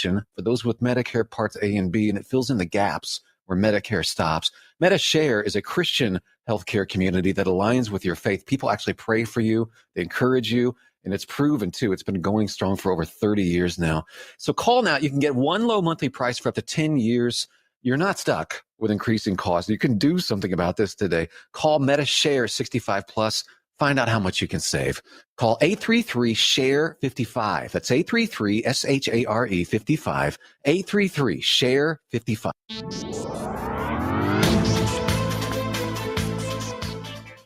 for those with Medicare Parts A and B, and it fills in the gaps where Medicare stops. MediShare is a Christian healthcare community that aligns with your faith. People actually pray for you, they encourage you, and it's proven too. It's been going strong for over 30 years now. So call now. You can get one low monthly price for up to 10 years. You're not stuck with increasing costs. You can do something about this today. Call MediShare 65 plus. Find out how much you can save. Call 833-SHARE-55. That's 833-SHARE 55. 833-SHARE-55.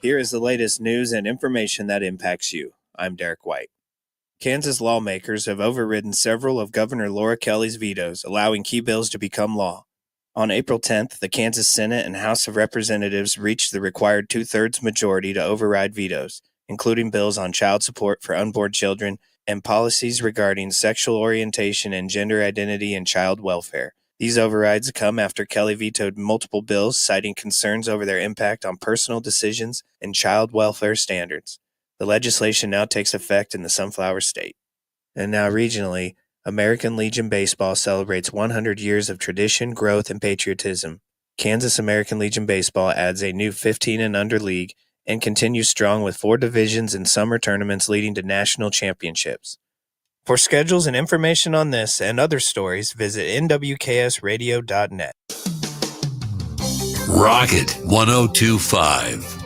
Here is the latest news and information that impacts you. I'm Derek White. Kansas lawmakers have overridden several of Governor Laura Kelly's vetoes, allowing key bills to become law. On April 10th, the Kansas Senate and House of Representatives reached the required two-thirds majority to override vetoes, including bills on child support for unborn children and policies regarding sexual orientation and gender identity and child welfare. These overrides come after Kelly vetoed multiple bills, citing concerns over their impact on personal decisions and child welfare standards. The legislation now takes effect in the Sunflower State. And now regionally, American Legion Baseball celebrates 100 years of tradition, growth, and patriotism. Kansas American Legion Baseball adds a new 15 and under league and continues strong with 4 divisions and summer tournaments leading to national championships. For schedules and information on this and other stories, visit nwksradio.net. Rocket 102.5.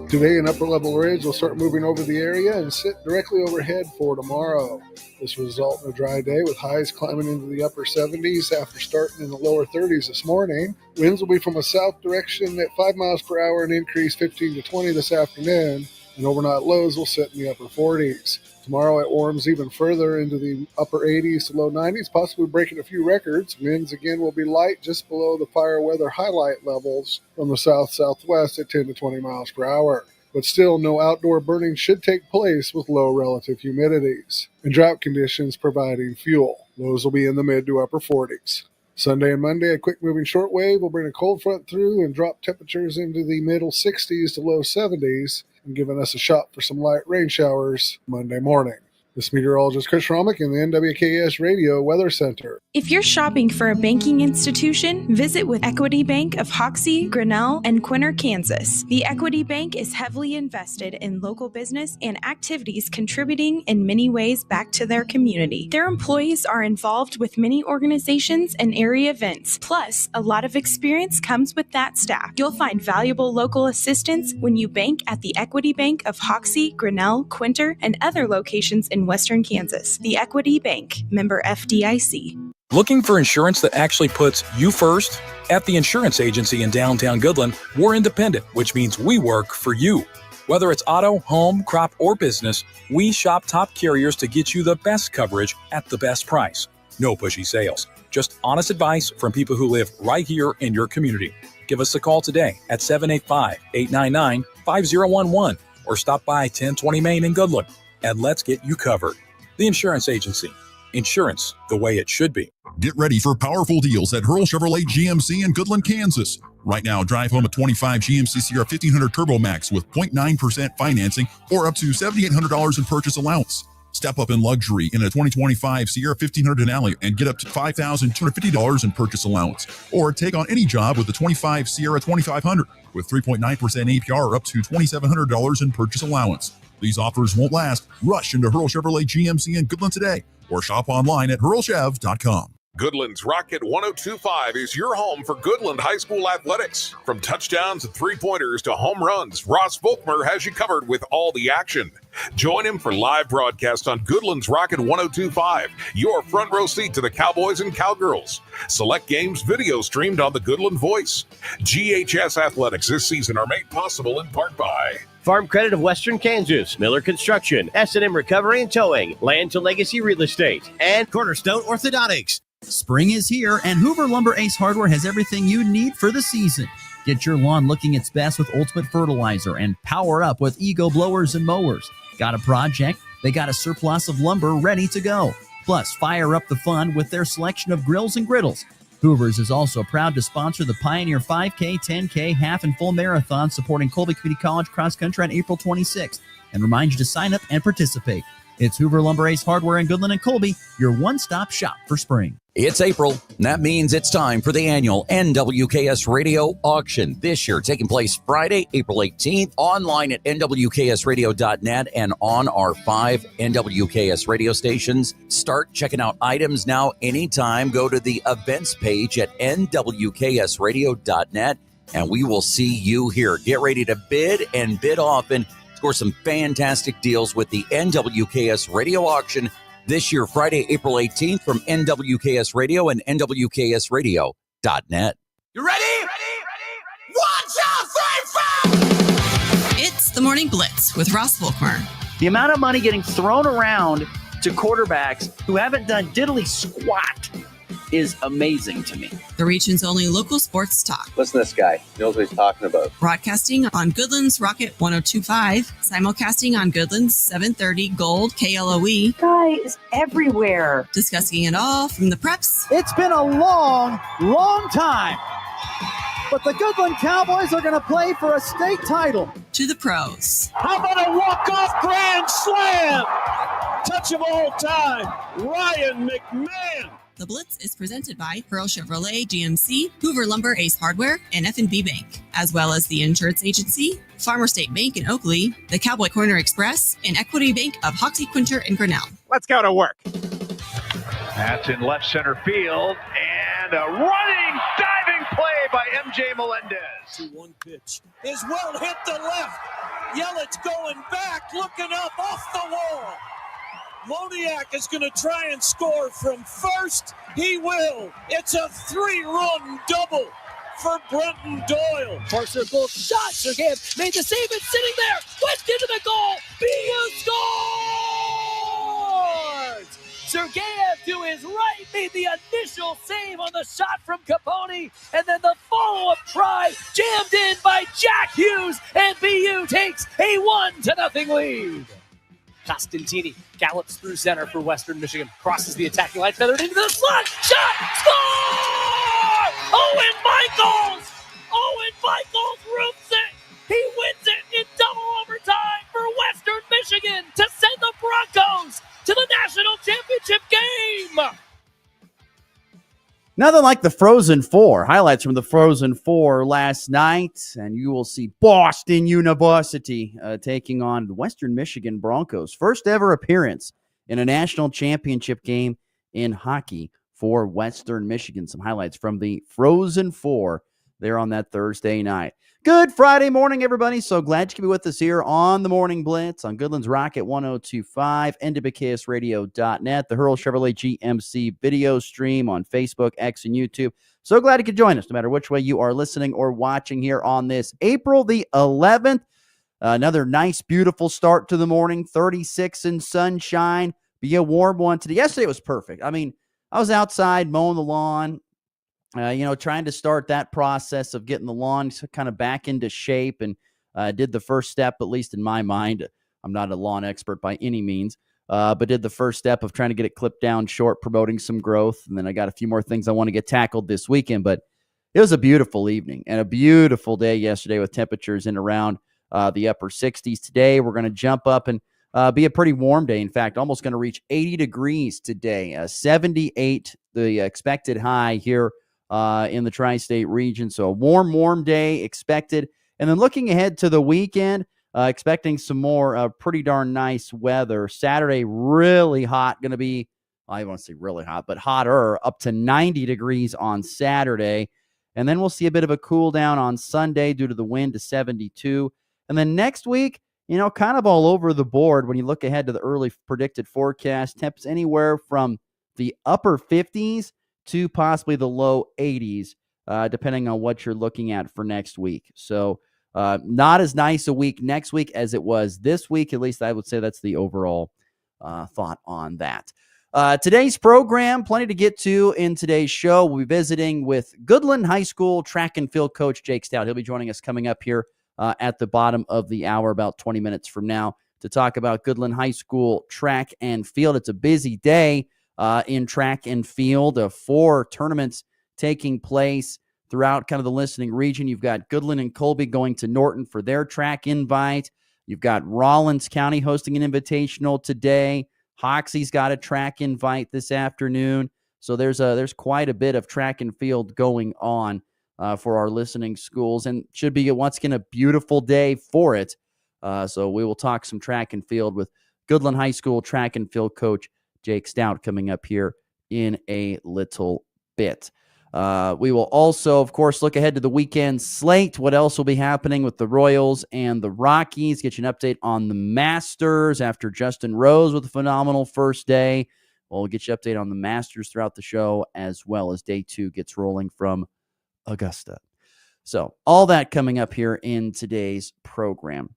Today, an upper-level ridge will start moving over the area and sit directly overhead for tomorrow. This will result in a dry day with highs climbing into the upper 70s after starting in the lower 30s this morning. Winds will be from a south direction at 5 miles per hour and increase 15 to 20 this afternoon, and overnight lows will sit in the upper 40s. Tomorrow it warms even further into the upper 80s to low 90s, possibly breaking a few records. Winds again will be light just below the fire weather highlight levels from the south-southwest at 10 to 20 miles per hour. But still, no outdoor burning should take place with low relative humidities and drought conditions providing fuel. Lows will be in the mid to upper 40s. Sunday and Monday, a quick-moving shortwave will bring a cold front through and drop temperatures into the middle 60s to low 70s, and giving us a shot for some light rain showers Monday morning. This meteorologist Chris Romick in the NWKS Radio Weather Center. If you're shopping for a banking institution, visit with Equity Bank of Hoxie, Grinnell, and Quinter, Kansas. The Equity Bank is heavily invested in local business and activities contributing in many ways back to their community. Their employees are involved with many organizations and area events. Plus, a lot of experience comes with that staff. You'll find valuable local assistance when you bank at the Equity Bank of Hoxie, Grinnell, Quinter, and other locations in Western Kansas. The Equity Bank, member FDIC. Looking for insurance that actually puts you first? At the insurance agency in downtown Goodland, we're independent, which means we work for you. Whether it's auto, home, crop, or business, we shop top carriers to get you the best coverage at the best price. No pushy sales, just honest advice from people who live right here in your community. Give us a call today at 785-899-5011 or stop by 1020 Main in Goodland. And let's get you covered. The Insurance Agency. Insurance the way it should be. Get ready for powerful deals at Hurl Chevrolet GMC in Goodland, Kansas. Right now, drive home a 25 GMC Sierra 1500 Turbo Max with 0.9% financing or up to $7,800 in purchase allowance. Step up in luxury in a 2025 Sierra 1500 Denali and get up to $5,250 in purchase allowance. Or take on any job with the 25 Sierra 2500 with 3.9% APR or up to $2,700 in purchase allowance. These offers won't last. Rush into Hurl Chevrolet GMC in Goodland today or shop online at hurlchev.com. Goodland's Rocket 102.5 is your home for Goodland High School athletics. From touchdowns and three-pointers to home runs, Ross Volkmer has you covered with all the action. Join him for live broadcast on Goodland's Rocket 102.5, your front row seat to the Cowboys and Cowgirls. Select games video streamed on the Goodland Voice. GHS athletics this season are made possible in part by Farm Credit of Western Kansas, Miller Construction, S&M Recovery and Towing, Land to Legacy Real Estate, and Cornerstone Orthodontics. Spring is here, and Hoover Lumber Ace Hardware has everything you need for the season. Get your lawn looking its best with Ultimate Fertilizer and power up with Ego blowers and mowers. Got a project? They got a surplus of lumber ready to go. Plus, fire up the fun with their selection of grills and griddles. Hoover's is also proud to sponsor the Pioneer 5K, 10K, half, and full marathon supporting Colby Community College cross country on April 26th and remind you to sign up and participate. It's Hoover Lumber Ace Hardware in Goodland and Colby, your one-stop shop for spring. It's April, and that means it's time for the annual NWKS Radio Auction. This year, taking place Friday, April 18th, online at nwksradio.net and on our 5 NWKS radio stations. Start checking out items now anytime. Go to the events page at nwksradio.net, and we will see you here. Get ready to bid and bid often. Score some fantastic deals with the NWKS Radio Auction this year, Friday, April 18th, from NWKS Radio and nwksradio.net. You ready? Ready? 1, 2, 3, 4! It's the Morning Blitz with Ross Volkmer. The amount of money getting thrown around to quarterbacks who haven't done diddly squat is amazing to me. The region's only local sports talk. Listen to this guy. He knows what he's talking about. Broadcasting on Goodland's Rocket 102.5, simulcasting on Goodland's 730 Gold KLOE. Guys everywhere. Discussing it all from the preps. It's been a long, long time. But the Goodland Cowboys are going to play for a state title. To the pros. How about a walk-off grand slam? Touch of all time, Ryan McMahon. The Blitz is presented by Pearl Chevrolet GMC, Hoover Lumber Ace Hardware, and F&B Bank, as well as the Insurance Agency, Farmer State Bank in Oakley, the Cowboy Corner Express, and Equity Bank of Hoxie, Quinter, and Grinnell. Let's go to work. That's in left center field, and a running, diving play by MJ Melendez. 2-1 pitch is well hit to left. Yelich going back, looking up off the wall. Moniak is going to try and score from first. He will. It's a 3-run double for Brenton Doyle. Far circle shot. Sergeyev made the save. It's sitting there. West into the goal. BU scores! Sergeyev to his right made the initial save on the shot from Capone, and then the follow-up try jammed in by Jack Hughes, and BU takes a 1-0 lead. Costantini gallops through center for Western Michigan, crosses the attacking line, feathered into the slot, shot, score! Owen Michaels roofs it. He wins it in double overtime for Western Michigan to send the Broncos to the national championship game. Nothing like the Frozen Four. Highlights from the Frozen Four last night, and you will see Boston University taking on the Western Michigan Broncos. First ever appearance in a national championship game in hockey for Western Michigan. Some highlights from the Frozen Four there on that Thursday night. Good Friday morning, everybody. So glad you can be with us here on the Morning Blitz on Goodland's Rocket 102.5, NWKSradio.net, the Hurl Chevrolet GMC video stream on Facebook, X, and YouTube. So glad you could join us, no matter which way you are listening or watching here on this April the 11th. Another nice, beautiful start to the morning, 36 in sunshine. Be a warm one today. Yesterday was perfect. I mean, I was outside mowing the lawn, trying to start that process of getting the lawn kind of back into shape, and did the first step, at least in my mind. I'm not a lawn expert by any means, but did the first step of trying to get it clipped down short, promoting some growth. And then I got a few more things I want to get tackled this weekend, but it was a beautiful evening and a beautiful day yesterday with temperatures in around the upper 60s. Today, we're going to jump up and be a pretty warm day. In fact, almost going to reach 80 degrees today, 78, the expected high here in the tri-state region. So a warm day expected. And then looking ahead to the weekend, expecting some more pretty darn nice weather. Saturday, really hot, going to be, I don't want to say really hot, but hotter, up to 90 degrees on Saturday. And then we'll see a bit of a cool down on Sunday due to the wind to 72. And then next week, kind of all over the board when you look ahead to the early predicted forecast, temps anywhere from the upper 50s to possibly the low 80s, depending on what you're looking at for next week. So not as nice a week next week as it was this week. At least I would say that's the overall thought on that. Today's program, plenty to get to in today's show. We'll be visiting with Goodland High School track and field coach Jake Stout. He'll be joining us coming up here at the bottom of the hour, about 20 minutes from now, to talk about Goodland High School track and field. It's a busy day in track and field. 4 tournaments taking place throughout kind of the listening region. You've got Goodland and Colby going to Norton for their track invite. You've got Rollins County hosting an invitational today. Hoxie's got a track invite this afternoon. So there's quite a bit of track and field going on for our listening schools, and should be once again a beautiful day for it. So we will talk some track and field with Goodland High School track and field coach Jake Stout coming up here in a little bit. We will also, of course, look ahead to the weekend slate. What else will be happening with the Royals and the Rockies? Get you an update on the Masters after Justin Rose with a phenomenal first day. We'll get you an update on the Masters throughout the show, as well as day 2 gets rolling from Augusta. So all that coming up here in today's program.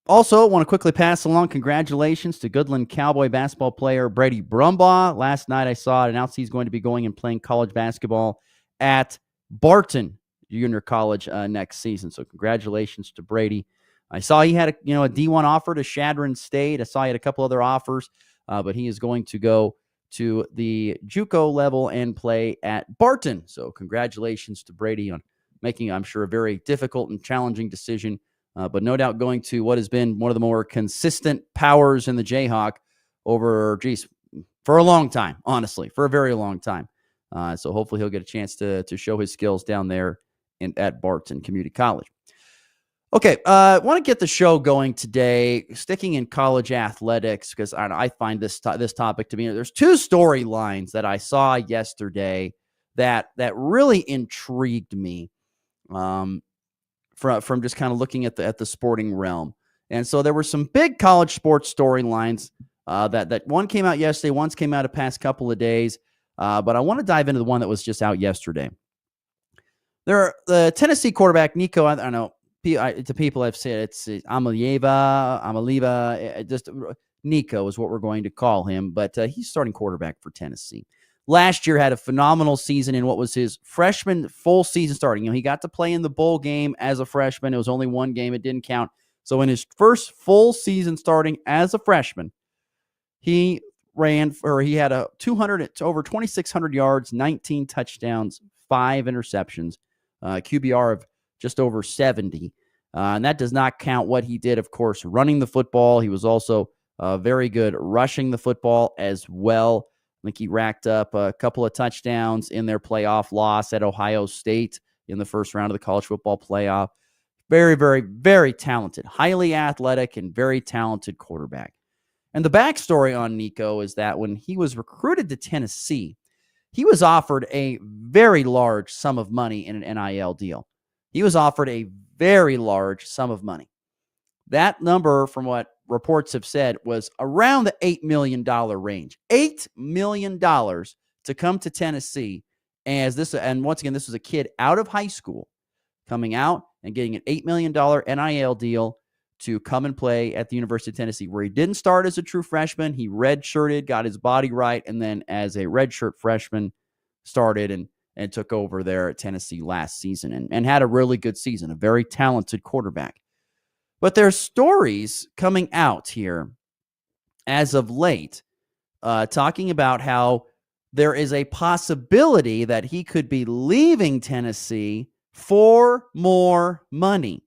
Also, want to quickly pass along congratulations to Goodland Cowboy basketball player Brady Brumbaugh. Last night I saw it announced he's going to be going and playing college basketball at Barton Junior College next season. So congratulations to Brady. I saw he had a D1 offer to Chadron State. I saw he had a couple other offers, but he is going to go to the JUCO level and play at Barton. So congratulations to Brady on making, I'm sure, a very difficult and challenging decision. But no doubt going to what has been one of the more consistent powers in the Jayhawk for a long time, honestly, for a very long time. So hopefully he'll get a chance to show his skills down there at Barton Community College. Okay, I want to get the show going today, sticking in college athletics, because I find this topic to be, there's 2 storylines that I saw yesterday that really intrigued me. From just kind of looking at the sporting realm. And so there were some big college sports storylines that one came out yesterday, one's came out the past couple of days, but I want to dive into the one that was just out yesterday. The Tennessee quarterback, Nico, I don't know, to people I've said, it's Amalieva, just Nico is what we're going to call him, but he's starting quarterback for Tennessee. Last year had a phenomenal season in what was his freshman full season starting. He got to play in the bowl game as a freshman. It was only one game. It didn't count. So in his first full season starting as a freshman, he had over 2,600 yards, 19 touchdowns, 5 interceptions, QBR of just over 70. And that does not count what he did, of course, running the football. He was also very good rushing the football as well. I think he racked up a couple of touchdowns in their playoff loss at Ohio State in the first round of the college football playoff. Very, very, very talented, highly athletic, and very talented quarterback. And the backstory on Nico is that when he was recruited to Tennessee, he was offered a very large sum of money in an NIL deal. He was offered a very large sum of money. That number, from what reports have said, was around the $8 million range. $8 million to come to Tennessee and once again, this was a kid out of high school coming out and getting an $8 million NIL deal to come and play at the University of Tennessee, where he didn't start as a true freshman. He redshirted, got his body right, and then as a redshirt freshman started and took over there at Tennessee last season and had a really good season, a very talented quarterback. But there's stories coming out here as of late talking about how there is a possibility that he could be leaving Tennessee for more money.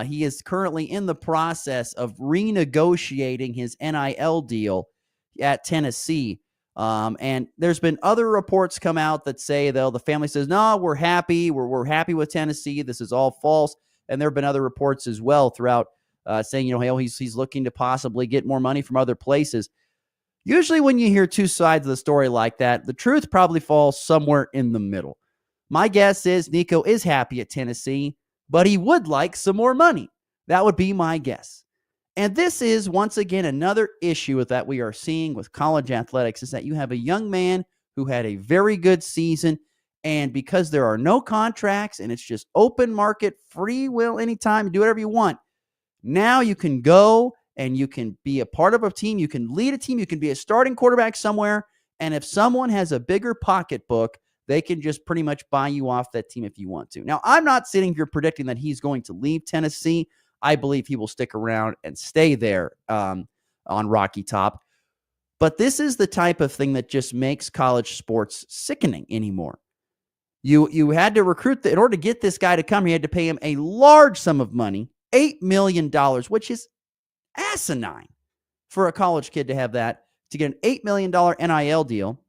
He is currently in the process of renegotiating his NIL deal at Tennessee. And there's been other reports come out that say, though, the family says, no, we're happy. We're happy with Tennessee. This is all false. And there have been other reports as well throughout saying, he's looking to possibly get more money from other places. Usually when you hear 2 sides of the story like that, the truth probably falls somewhere in the middle. My guess is Nico is happy at Tennessee, but he would like some more money. That would be my guess. And this is, once again, another issue that we are seeing with college athletics, is that you have a young man who had a very good season, and because there are no contracts and it's just open market, free will, anytime, do whatever you want, now you can go and you can be a part of a team, you can lead a team, you can be a starting quarterback somewhere, and if someone has a bigger pocketbook, they can just pretty much buy you off that team if you want to. Now, I'm not sitting here predicting that he's going to leave Tennessee. I believe he will stick around and stay there on Rocky Top. But this is the type of thing that just makes college sports sickening anymore. You had to recruit, in order to get this guy to come, you had to pay him a large sum of money, $8 million, which is asinine for a college kid to have that, to get an $8 million NIL deal.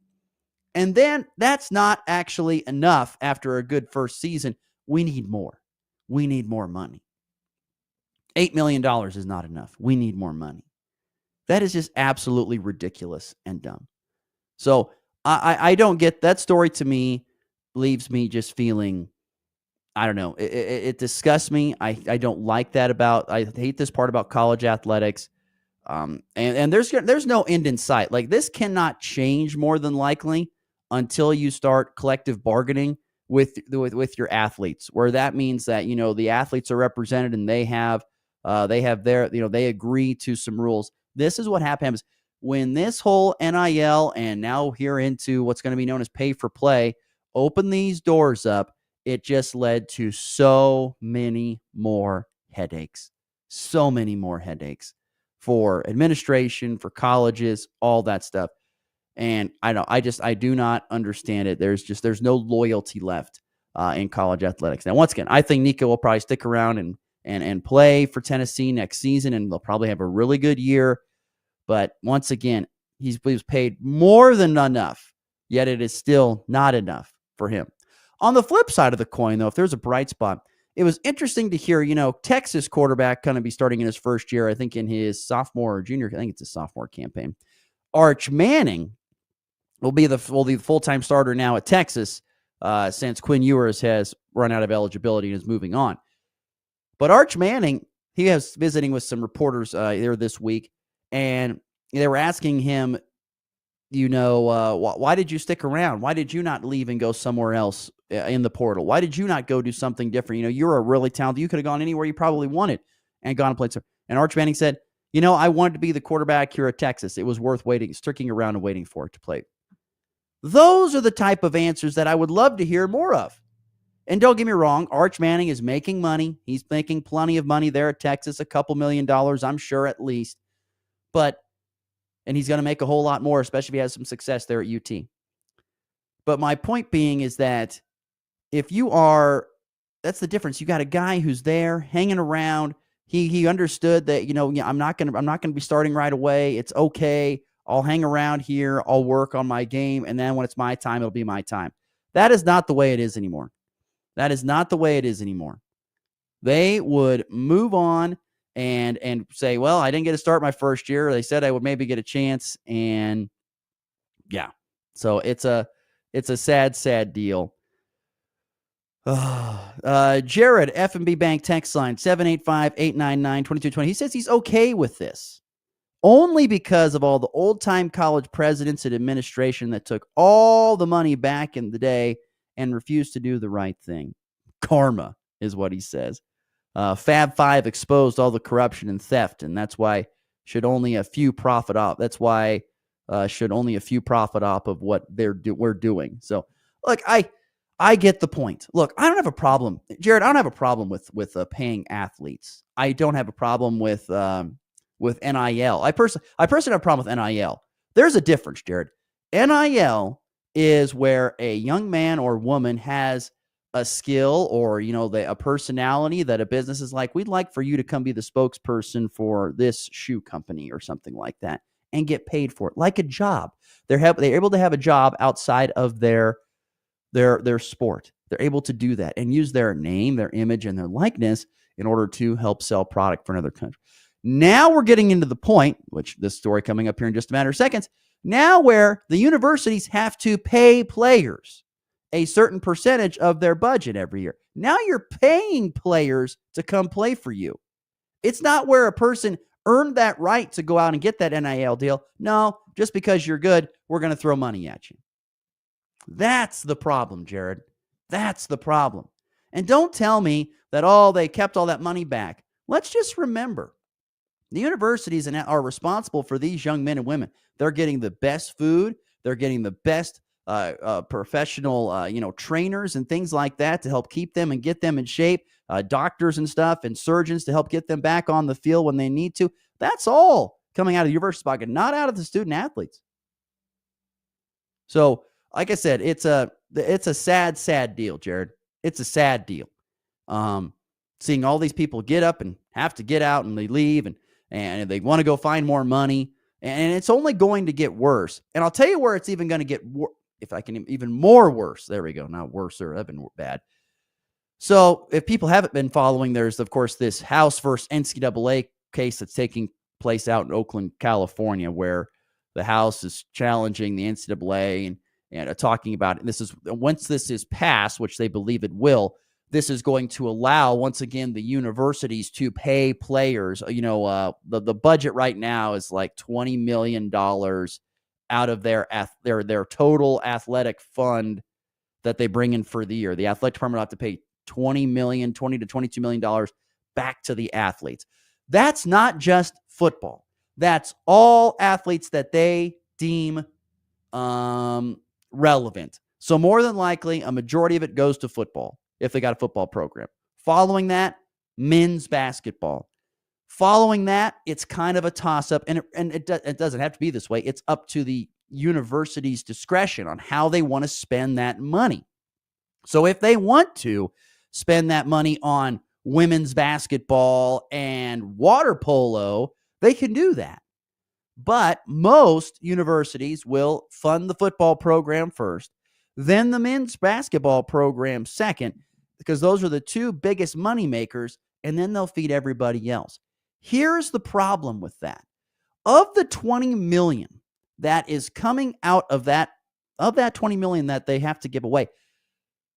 And then that's not actually enough after a good first season. We need more. We need more money. $8 million is not enough. We need more money. That is just absolutely ridiculous and dumb. So I don't get that story. To me, leaves me just feeling, I don't know. It disgusts me. I don't like that I hate this part about college athletics. And there's no end in sight. Like, this cannot change more than likely until you start collective bargaining with your athletes, where that means that, the athletes are represented and they have their, they agree to some rules. This is what happens when this whole NIL and now here into what's going to be known as pay for play open these doors up. It just led to so many more headaches. So many more headaches for administration, for colleges, all that stuff. And I do not understand it. There's no loyalty left in college athletics. Now, once again, I think Nico will probably stick around and play for Tennessee next season, and they'll probably have a really good year. But once again, he was paid more than enough, yet it is still not enough for him. On the flip side of the coin, though, if there's a bright spot, it was interesting to hear, Texas quarterback kind of be starting in his first year, I think in his sophomore or junior, I think it's his sophomore campaign. Arch Manning will be the full-time starter now at Texas since Quinn Ewers has run out of eligibility and is moving on. But Arch Manning, he was visiting with some reporters there this week, and they were asking him, why did you stick around? Why did you not leave and go somewhere else in the portal? Why did you not go do something different? You're a really talented. You could have gone anywhere you probably wanted and gone and played. And Arch Manning said, I wanted to be the quarterback here at Texas. It was worth sticking around and waiting for it to play. Those are the type of answers that I would love to hear more of. And don't get me wrong, Arch Manning is making money. He's making plenty of money there at Texas, a couple $1 million, I'm sure at least. And he's going to make a whole lot more, especially if he has some success there at UT. But my point being is that that's the difference. You got a guy who's there hanging around. He understood that, I'm not going to be starting right away. It's okay. I'll hang around here. I'll work on my game. And then when it's my time, it'll be my time. That is not the way it is anymore. That is not the way it is anymore. They would move on and say, well, I didn't get to start my first year. They said I would maybe get a chance. And yeah, so it's a sad, sad deal. Jared, F&B Bank text line 785-899-2220. He says he's okay with this only because of all the old-time college presidents and administration that took all the money back in the day and refused to do the right thing. Karma is what he says. Fab Five exposed all the corruption and theft, and that's why should only a few profit off. That's why should only a few profit off of what we're doing. So, look, I get the point. Look, I don't have a problem, Jared. I don't have a problem with paying athletes. I don't have a problem with NIL. I personally have a problem with NIL. There's a difference, Jared. NIL is where a young man or woman has a skill or, a personality that a business is like, we'd like for you to come be the spokesperson for this shoe company or something like that and get paid for it like a job. They're able to have a job outside of their sport. They're able to do that and use their name, their image, and their likeness in order to help sell product for another country. Now we're getting into the point, which this story coming up here in just a matter of seconds, now where the universities have to pay players a certain percentage of their budget every year. Now you're paying players to come play for you. It's not where a person earned that right to go out and get that NIL deal. No, just because you're good, we're going to throw money at you. That's the problem, Jared. That's the problem. And don't tell me that, they kept all that money back. Let's just remember, the universities are responsible for these young men and women. They're getting the best food. They're getting the best professional, trainers and things like that to help keep them and get them in shape, doctors and stuff and surgeons to help get them back on the field when they need to. That's all coming out of the university pocket, not out of the student athletes. So, like I said, it's a sad, sad deal, Jared. It's a sad deal. Seeing all these people get up and have to get out and they leave and they want to go find more money. And it's only going to get worse. And I'll tell you where it's even going to get worse. if I can, even more worse. There we go. Not worser. That'd been bad. So if people haven't been following, there's, of course, this House versus NCAA case that's taking place out in Oakland, California, where the House is challenging the NCAA and talking about it. This is, once this is passed, which they believe it will, this is going to allow, once again, the universities to pay players. The budget right now is like $20 million out of their total athletic fund that they bring in for the year. The athletic department will have to pay $20 to $22 million back to the athletes. That's not just football. That's all athletes that they deem relevant. So more than likely, a majority of it goes to football if they got a football program. Following that, men's basketball. Following that, it's kind of a toss-up, and it doesn't have to be this way. It's up to the university's discretion on how they want to spend that money. So if they want to spend that money on women's basketball and water polo, they can do that. But most universities will fund the football program first, then the men's basketball program second, because those are the two biggest money makers, and then they'll feed everybody else. Here's the problem with that. Of the $20 million that is coming out of that $20 million that they have to give away,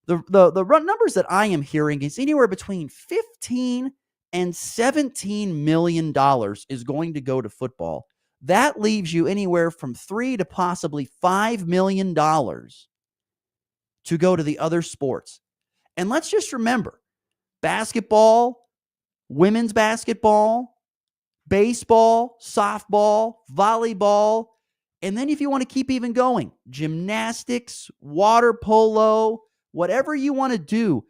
the numbers that I am hearing is anywhere between $15 and $17 million is going to go to football. That leaves you anywhere from $3 to possibly $5 million to go to the other sports. And let's just remember, basketball, women's basketball, baseball, softball, volleyball, and then if you want to keep even going, gymnastics, water polo, whatever you want to do,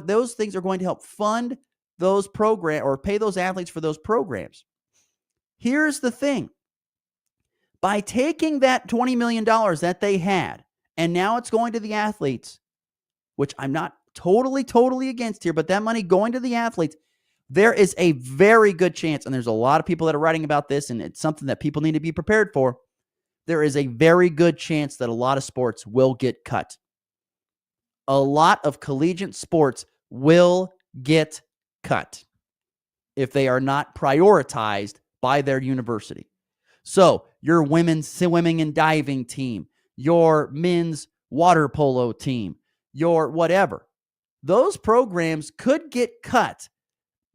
those things are going to help fund those programs or pay those athletes for those programs. Here's the thing. By taking that $20 million that they had, and now it's going to the athletes, which I'm not totally against here, but that money going to the athletes, there is a very good chance, and there's a lot of people that are writing about this, and it's something that people need to be prepared for. There is a very good chance that a lot of sports will get cut. A lot of collegiate sports will get cut if they are not prioritized by their university. So your women's swimming and diving team, your men's water polo team, your whatever, those programs could get cut,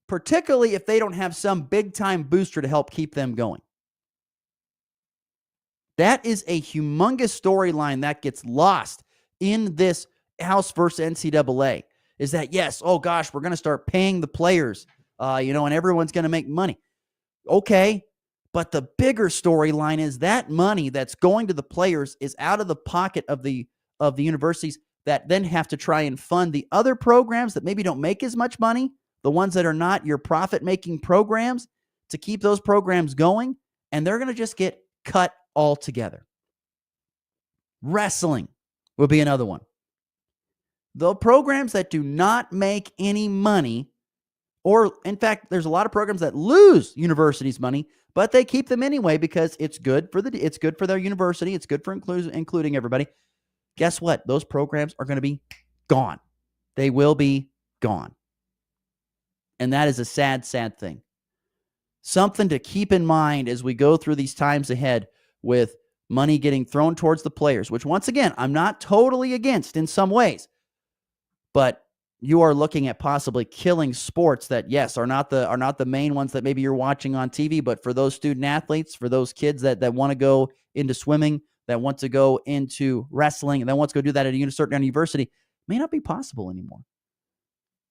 particularly if they don't have some big-time booster to help keep them going. That is a humongous storyline that gets lost in this House versus NCAA, is that, yes, oh gosh, we're going to start paying the players, and everyone's going to make money. Okay, but the bigger storyline is that money that's going to the players is out of the pocket of the universities that then have to try and fund the other programs that maybe don't make as much money, the ones that are not your profit-making programs, to keep those programs going, and they're going to just get cut altogether. Wrestling will be another one. The programs that do not make any money, or in fact, there's a lot of programs that lose universities' money, but they keep them anyway because it's good for their university, it's good for including everybody. Guess what? Those programs are going to be gone. They will be gone. And that is a sad, sad thing. Something to keep in mind as we go through these times ahead with money getting thrown towards the players, which once again, I'm not totally against in some ways, but you are looking at possibly killing sports that, yes, are not the main ones that maybe you're watching on TV, but for those student athletes, for those kids that want to go into swimming, that want to go into wrestling, and that wants to go do that at a certain university, may not be possible anymore.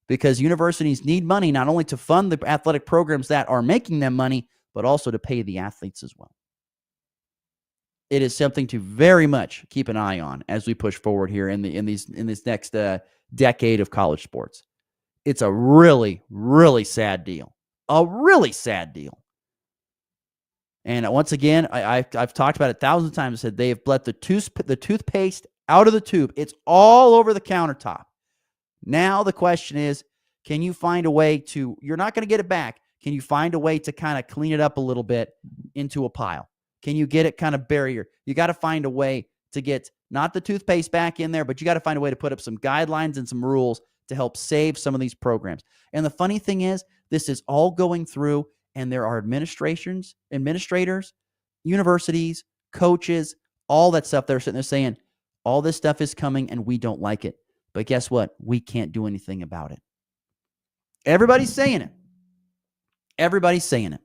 Because universities need money not only to fund the athletic programs that are making them money, but also to pay the athletes as well. It is something to very much keep an eye on as we push forward here in this next decade of college sports. It's a really, really sad deal. A really sad deal. And once again, I've talked about it thousands of times. Said they have let the toothpaste out of the tube. It's all over the countertop. Now the question is, can you find a way to? You're not going to get it back. Can you find a way to kind of clean it up a little bit into a pile? Can you get it kind of buried? You got to find a way to get not the toothpaste back in there, but you got to find a way to put up some guidelines and some rules to help save some of these programs. And the funny thing is, this is all going through, and there are administrators, universities, coaches, all that stuff that are sitting there saying, all this stuff is coming and we don't like it. But guess what? We can't do anything about it. Everybody's saying it. Everybody's saying it.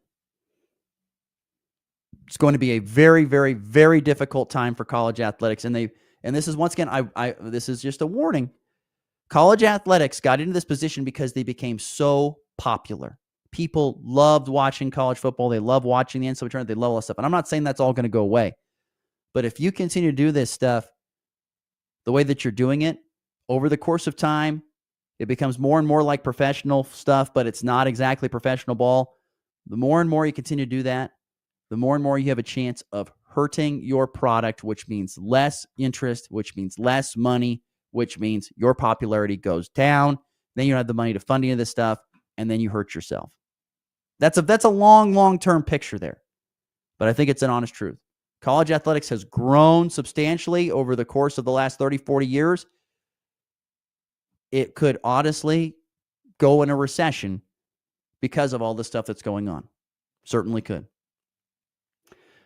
It's going to be a very, very, very difficult time for college athletics. And this is, once again, this is just a warning. College athletics got into this position because they became so popular. People loved watching college football. They love watching the NCAA tournament. They love all that stuff. And I'm not saying that's all going to go away. But if you continue to do this stuff the way that you're doing it, over the course of time, it becomes more and more like professional stuff, but it's not exactly professional ball. The more and more you continue to do that, the more and more you have a chance of hurting your product, which means less interest, which means less money, which means your popularity goes down. Then you don't have the money to fund any of this stuff, and then you hurt yourself. That's a long-term picture there. But I think it's an honest truth. College athletics has grown substantially over the course of the last 30, 40 years. It could honestly go in a recession because of all the stuff that's going on. Certainly could.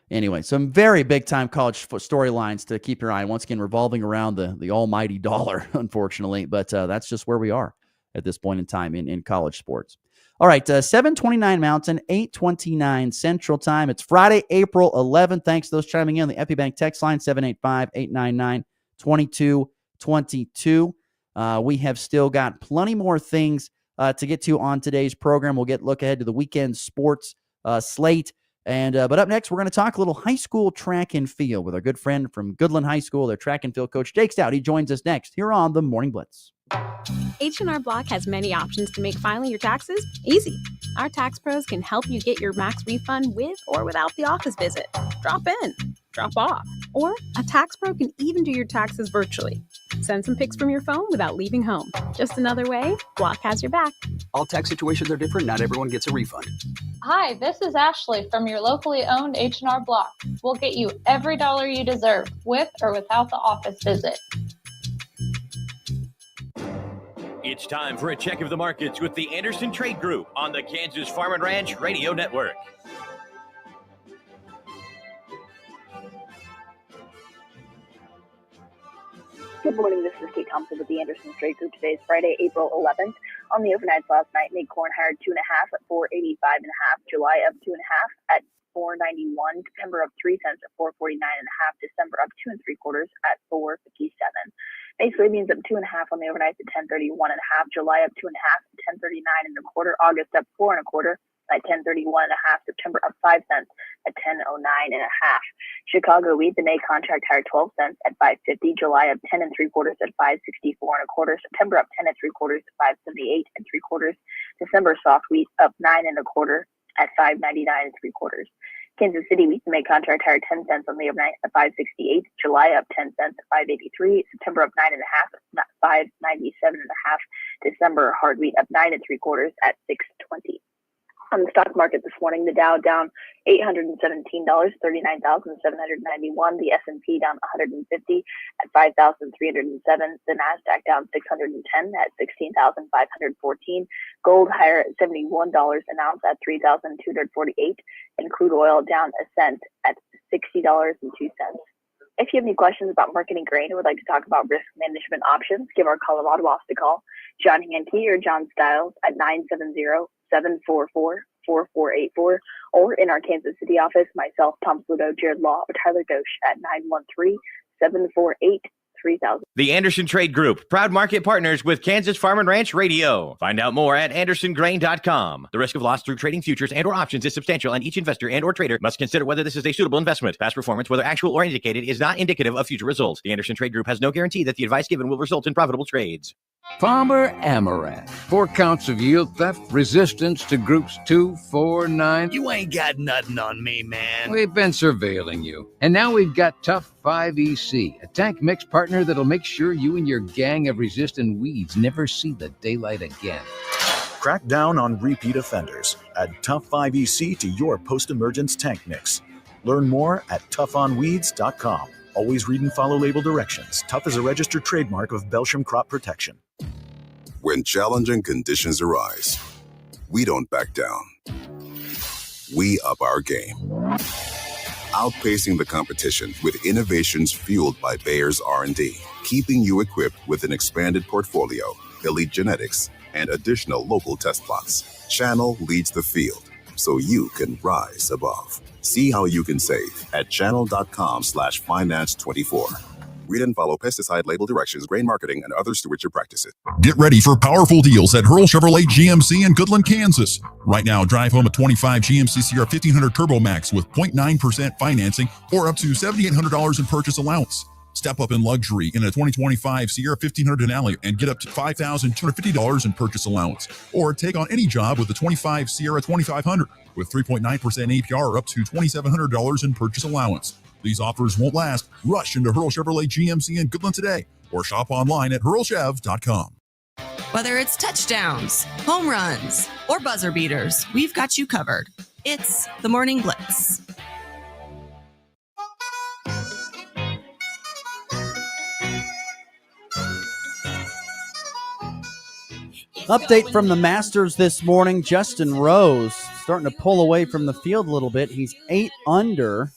Anyway, some very big-time college storylines to keep your eye on. Once again, revolving around the almighty dollar, unfortunately. But that's just where we are at this point in time in college sports. All right, 7:29 Mountain, 8:29 Central Time. It's Friday, April 11th. Thanks to those chiming in on the EpiBank text line, 785-899-2222. We have still got plenty more things to get to on today's program. We'll look ahead to the weekend sports slate. But up next, we're going to talk a little high school track and field with our good friend from Goodland High School, their track and field coach, Jake Stout. He joins us next here on the Morning Blitz. H&R Block has many options to make filing your taxes easy. Our tax pros can help you get your max refund with or without the office visit. Drop in, drop off, or a tax pro can even do your taxes virtually. Send some pics from your phone without leaving home. Just another way Block has your back. All tax situations are different. Not everyone gets a refund. Hi, this is Ashley from your locally owned H&R Block. We'll get you every dollar you deserve, with or without the office visit. It's time for a check of the markets with the Anderson Trade Group on the Kansas Farm and Ranch Radio Network. Good morning, this is Kate Thompson with the Anderson Trade Group. Today is Friday, April 11th. On the overnights last night, made corn higher 2.5 at $4.85.5. July up 2.5 at $4.91. September up 3 cents at $4.49.5. December up 2 3/4 at $4.57. Basically means up 2.5 on the overnights at $10.31.5. July up 2.5 at $10.39.25. August up 4 1/4 at $10.31.5. September up 5 cents at $10.09.5. Chicago wheat, the May contract higher 12 cents at $5.50. July up 10 3/4 at $5.64 1/4. September up 10 3/4 at $5.78 3/4. December soft wheat up 9 1/4 at $5.99 3/4. Kansas City wheat, the May contract higher 10 cents on the overnight at $5.68. July up 10 cents at $5.83. September up 9 1/2 at $5.97.5. December hard wheat up 9 3/4 at $6.20. On the stock market this morning, the Dow down $817, 39,791. The S&P down 150 at 5,307. The Nasdaq down 610 at 16,514. Gold higher at $71 an ounce at 3,248. And crude oil down a cent at $60.02. If you have any questions about marketing grain or would like to talk about risk management options, give our Colorado office a call. John Hankey or John Stiles at 970-744-4484, or in our Kansas City office, myself, Tom Sludo, Jared Law, or Tyler Ghosh at 913-748-3000. The Anderson Trade Group, proud market partners with Kansas Farm and Ranch Radio. Find out more at andersongrain.com. The risk of loss through trading futures and or options is substantial, and each investor and or trader must consider whether this is a suitable investment. Past performance, whether actual or indicated, is not indicative of future results. The Anderson Trade Group has no guarantee that the advice given will result in profitable trades. Farmer Amaranth. 4 counts of yield theft, resistance to groups 2, 4, 9. You ain't got nothing on me, man. We've been surveilling you. And now we've got Tough 5EC, a tank mix partner that'll make sure you and your gang of resistant weeds never see the daylight again. Crack down on repeat offenders. Add Tough 5EC to your post-emergence tank mix. Learn more at toughoonweeds.com. Always read and follow label directions. Tough is a registered trademark of Belgium Crop Protection. When challenging conditions arise, we don't back down. We up our game. Outpacing the competition with innovations fueled by Bayer's R&D, keeping you equipped with an expanded portfolio, elite genetics, and additional local test plots. Channel leads the field, so you can rise above. See how you can save at channel.com/finance24. Read and follow pesticide label directions, grain marketing, and other stewardship practices. Get ready for powerful deals at Hurl Chevrolet GMC in Goodland, Kansas. Right now, drive home a 25 GMC Sierra 1500 Turbo Max with 0.9% financing or up to $7,800 in purchase allowance. Step up in luxury in a 2025 Sierra 1500 Denali and get up to $5,250 in purchase allowance. Or take on any job with the 25 Sierra 2500 with 3.9% APR or up to $2,700 in purchase allowance. These offers won't last. Rush into Hurl Chevrolet GMC in Goodland today or shop online at hurlchev.com. Whether it's touchdowns, home runs, or buzzer beaters, we've got you covered. It's the Morning Blitz. Update from the Masters this morning. Justin Rose starting to pull away from the field a little bit. He's 8 under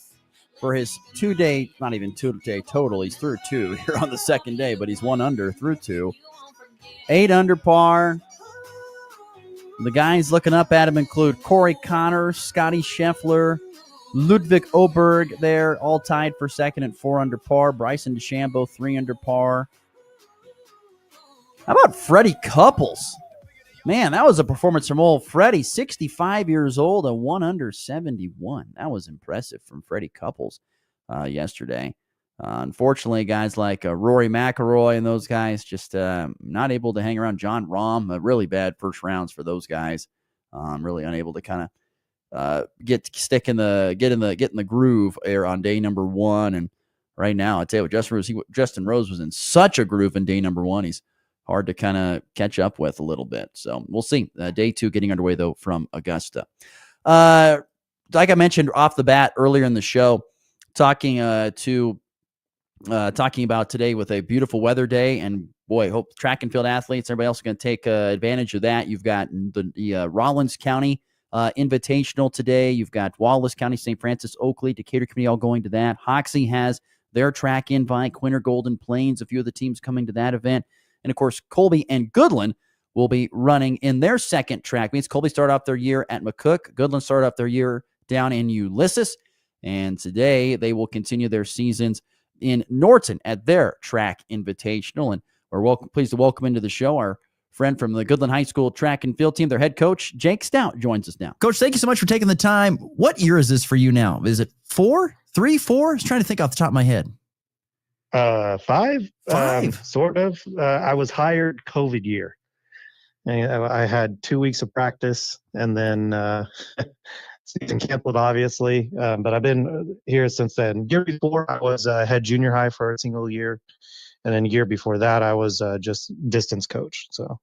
for his 2-day, not even 2-day total. He's through 2 here on the second day, but he's 1 under through 2. 8 under par. The guys looking up at him include Corey Connor, Scotty Scheffler, Ludwig Oberg there, all tied for second at 4 under par. Bryson DeChambeau, 3 under par. How about Freddie Couples? Man, that was a performance from old Freddie, 65 years old, a 1 under 71. That was impressive from Freddie Couples yesterday. Unfortunately, guys like Rory McIlroy and those guys just not able to hang around. John Rahm, really bad first rounds for those guys. Really unable to kind of get in the groove there on day number 1. And right now, I tell you what, Justin Rose was in such a groove in day number 1. He's hard to kind of catch up with a little bit. So we'll see. Day 2 getting underway, though, from Augusta. Like I mentioned off the bat earlier in the show, talking about today with a beautiful weather day. And, boy, hope track and field athletes, everybody else is going to take advantage of that. You've got the Rollins County Invitational today. You've got Wallace County, St. Francis, Oakley, Decatur Community all going to that. Hoxie has their track invite, Quinter Golden Plains, a few of the teams coming to that event. And, of course, Colby and Goodland will be running in their second track meets. Colby started off their year at McCook. Goodland started off their year down in Ulysses. And today they will continue their seasons in Norton at their track invitational. And we're pleased to welcome into the show our friend from the Goodland High School track and field team. Their head coach, Jake Stout, joins us now. Coach, thank you so much for taking the time. What year is this for you now? Is it 4? 3, 4? I was trying to think off the top of my head. 5, sort of. I was hired COVID year. And I had 2 weeks of practice, and then season canceled, obviously. But I've been here since then. Year before, I was head junior high for a single year, and then year before that, I was just distance coach. So,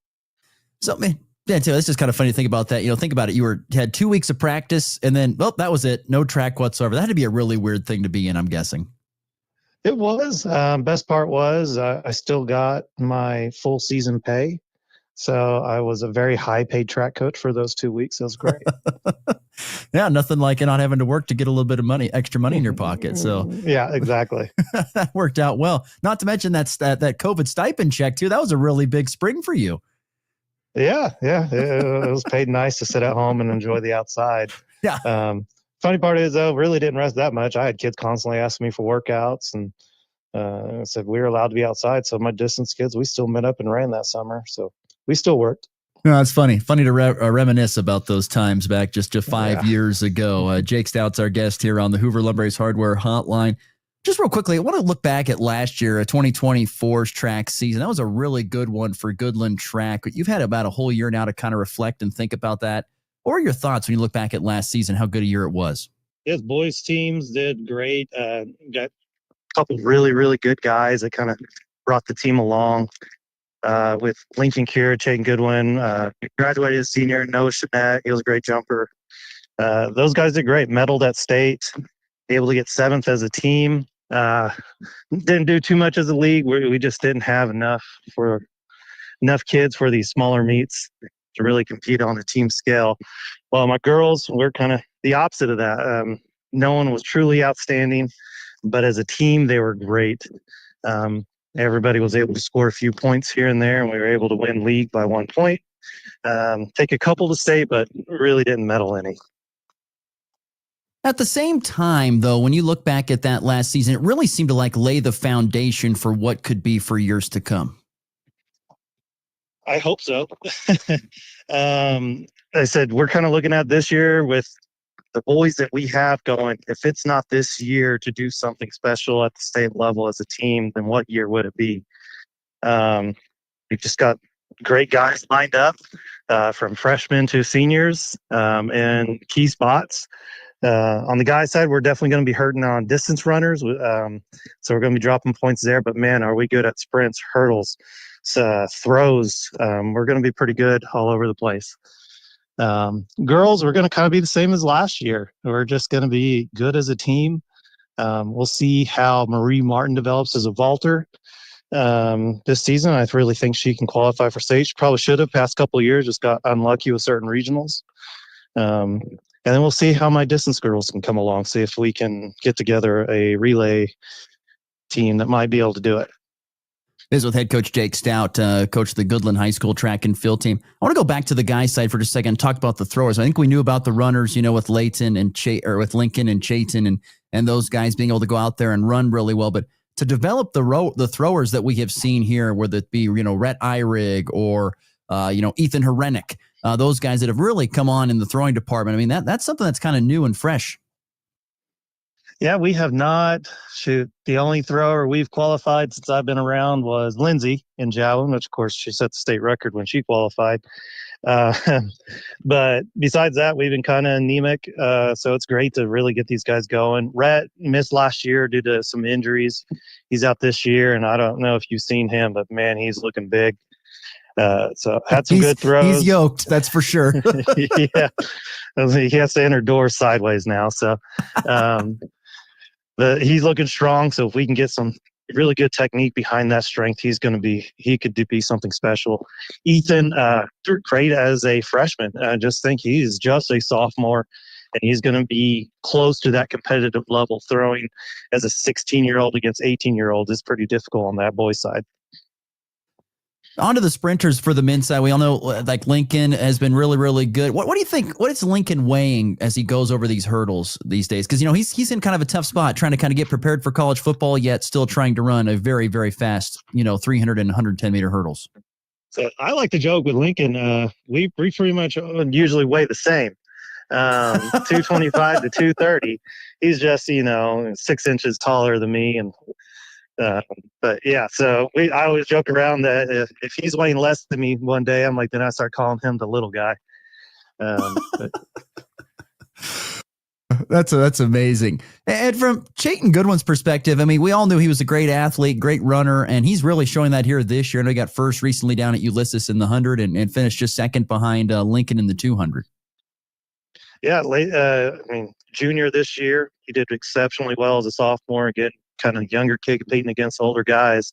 man, yeah, this is kind of funny to think about that. Think about it. You had 2 weeks of practice, and then that was it. No track whatsoever. That had to be a really weird thing to be in, I'm guessing. It was. Best part was I still got my full season pay. So I was a very high paid track coach for those 2 weeks. It was great. Yeah, nothing like not having to work to get a little bit of extra money in your pocket. So yeah, exactly. That worked out well. Not to mention that COVID stipend check too. That was a really big spring for you. Yeah. It was paid nice to sit at home and enjoy the outside. Yeah. Funny part is, though, really didn't rest that much. I had kids constantly asking me for workouts, and I said we were allowed to be outside. So my distance kids, we still met up and ran that summer. So we still worked. No, it's funny to reminisce about those times back just 5 years ago. Jake Stout's our guest here on the Hoover Lumber Ace Hardware Hotline. Just real quickly, I want to look back at last year, 2024's track season. That was a really good one for Goodland Track. But you've had about a whole year now to kind of reflect and think about that. What are your thoughts when you look back at last season, how good a year it was? Yes, boys teams did great. Got a couple of really, really good guys that kind of brought the team along with Lincoln Cure, Chayton Goodwin, graduated as senior, Noah Shanette. He was a great jumper. Those guys did great, medaled at state, able to get 7th as a team. Didn't do too much as a league. We just didn't have enough kids for these smaller meets to really compete on a team scale. Well, my girls, we're kind of the opposite of that. No one was truly outstanding, but as a team, they were great. Everybody was able to score a few points here and there, and we were able to win league by 1 point. Take a couple to state, but really didn't medal any. At the same time, though, when you look back at that last season, it really seemed to lay the foundation for what could be for years to come. I hope so. I said, we're kind of looking at this year with the boys that we have going. If it's not this year to do something special at the state level as a team, then what year would it be? We've just got great guys lined up from freshmen to seniors and key spots. On the guys' side, we're definitely going to be hurting on distance runners. So we're going to be dropping points there. But, man, are we good at sprints, hurdles, throws. We're going to be pretty good all over the place. Girls, we're going to kind of be the same as last year. We're just going to be good as a team. We'll see how Marie Martin develops as a vaulter this season. I really think she can qualify for state. She probably should have past couple of years, just got unlucky with certain regionals. And then we'll see how my distance girls can come along, see if we can get together a relay team that might be able to do it. This is with head coach Jake Stout, coach of the Goodland High School track and field team. I want to go back to the guys' side for just a second and talk about the throwers. I think we knew about the runners, with Layton and with Lincoln and Chayton and those guys being able to go out there and run really well. But to develop the throwers that we have seen here, whether it be Rhett Eyrig or Ethan Herenick, those guys that have really come on in the throwing department. I mean, that's something that's kind of new and fresh. Yeah, we have not. The only thrower we've qualified since I've been around was Lindsay in javelin, which, of course, she set the state record when she qualified. But besides that, we've been kind of anemic. So it's great to really get these guys going. Rhett missed last year due to some injuries. He's out this year, and I don't know if you've seen him, but, man, he's looking big. So had some good throws. He's yoked, that's for sure. Yeah. He has to enter doors sideways now. So he's looking strong. So if we can get some really good technique behind that strength, he could be something special. Ethan, threw great as a freshman. I just think he's just a sophomore, and he's going to be close to that competitive level. Throwing as a 16-year-old against 18-year-old is pretty difficult on that boys' side. On to the sprinters for the men's side. We all know Lincoln has been really, really good. What do you think? What is Lincoln weighing as he goes over these hurdles these days? Because, he's in kind of a tough spot trying to kind of get prepared for college football, yet still trying to run a very, very fast, 300 and 110 meter hurdles. So I like to joke with Lincoln. We pretty much usually weigh the same, 225 to 230. He's just, 6 inches taller than me. And but yeah, so I always joke around that if he's weighing less than me one day, I'm like, then I start calling him the little guy. That's amazing. And from Chayton Goodwin's perspective, I mean, we all knew he was a great athlete, great runner, and he's really showing that here this year. I know he got first recently down at Ulysses in the 100 and finished just second behind Lincoln in the 200. Yeah, junior this year, he did exceptionally well as a sophomore, again, kind of younger kid competing against older guys.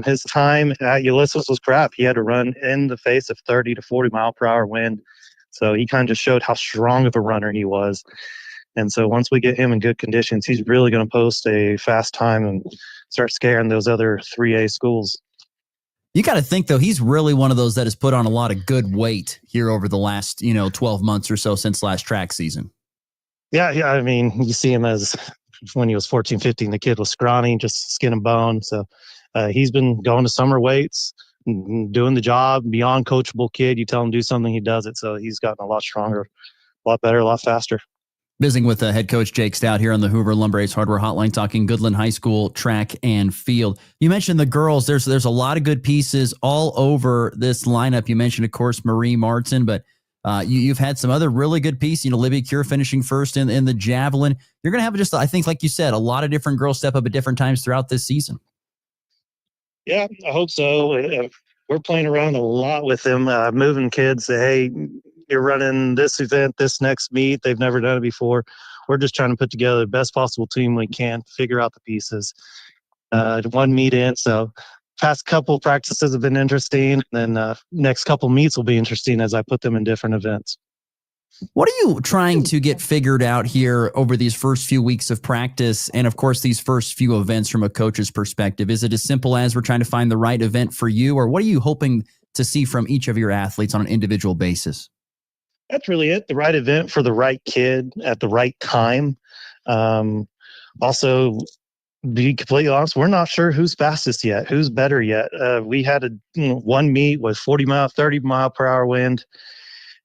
His time at Ulysses was crap. He had to run in the face of 30 to 40 mile per hour wind. So he kind of just showed how strong of a runner he was. And so once we get him in good conditions, he's really going to post a fast time and start scaring those other 3A schools. You got to think, though, he's really one of those that has put on a lot of good weight here over the last, 12 months or so since last track season. Yeah. I mean, you see him as when he was 14, 15, the kid was scrawny, just skin and bone. So he's been going to summer weights, doing the job, beyond coachable kid. You tell him to do something, he does it. So he's gotten a lot stronger, a lot better, a lot faster. Visiting with head coach Jake Stout here on the Hoover Lumber Ace Hardware Hotline, talking Goodland High School track and field. You mentioned the girls. There's a lot of good pieces all over this lineup. You mentioned, of course, Marie Martin, but you've had some other really good pieces. Libby Cure finishing first in the javelin. You're going to have just, I think, like you said, a lot of different girls step up at different times throughout this season. Yeah, I hope so. We're playing around a lot with them, moving kids. Hey, you're running this event, this next meet. They've never done it before. we're just trying to put together the best possible team we can, figure out the pieces. One meet in, so past couple practices have been interesting. And then next couple meets will be interesting as I put them in different events. What are you trying to get figured out here over these first few weeks of practice and, of course, these first few events from a coach's perspective? Is it as simple as we're trying to find the right event for you, or what are you hoping to see from each of your athletes on an individual basis? That's really it. The right event for the right kid at the right time. Also, be completely honest, we're not sure who's fastest yet, who's better yet. We had one meet with 30 mile per hour wind.